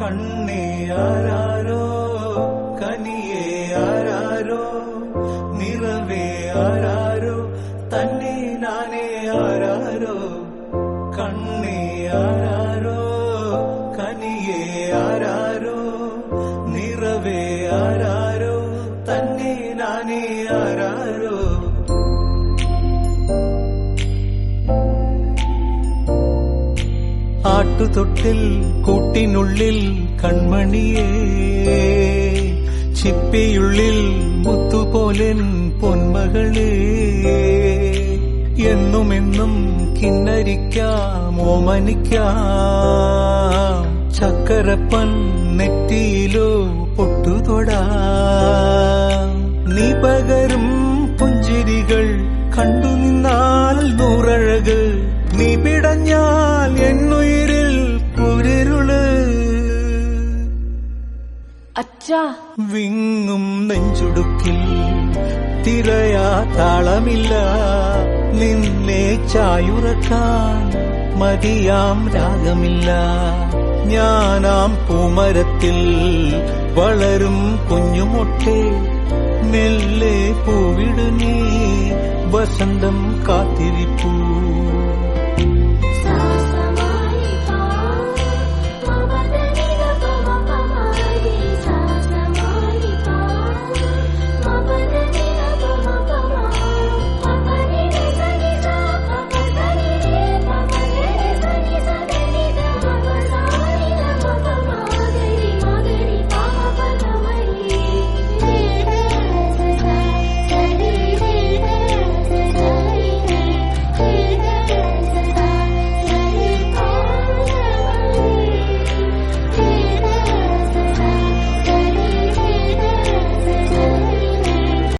കണ്ണേ ആരാരോ കനിയേ ആരാരോ നിറവേ ആരാരോ തന്നെ നാനേ ആരാരോ കണ്ണേ ആരാരോ കനിയേ ആരാരോ നിറവേ ആരാരോ തന്നെ നാനേ ആരാരോ ആട്ടുതൊട്ടിൽ കൂട്ടിനുള്ളിൽ കൺമണിയേ ചിപ്പിയുള്ളിൽ മുത്തുപോലെൻ പൊന്മകളേ എന്നുമെന്നും കിന്നരിക്കാം ഓമനിക്കാം ചക്കരപ്പൻ നെറ്റിയിലോ പൊട്ടുതൊടാ നീ പകരും പുഞ്ചിരികൾ കണ്ടു നിന്നാൽ നൂറഴക് നീ പിടഞ്ഞാൽ എന്നുയിരിൽ കുരിരുള് അച്ഛാ വിങ്ങും നെഞ്ചുടുക്കിൽ തിരയാ താളമില്ല നിന്നെ ചായുറക്കാൻ മതിയാം രാഗമില്ല ഞാനാം പൂമരത്തിൽ വളരും കുഞ്ഞുമൊട്ടെ മെല്ലെ പൂവിടു നീ വസന്തം കാത്തു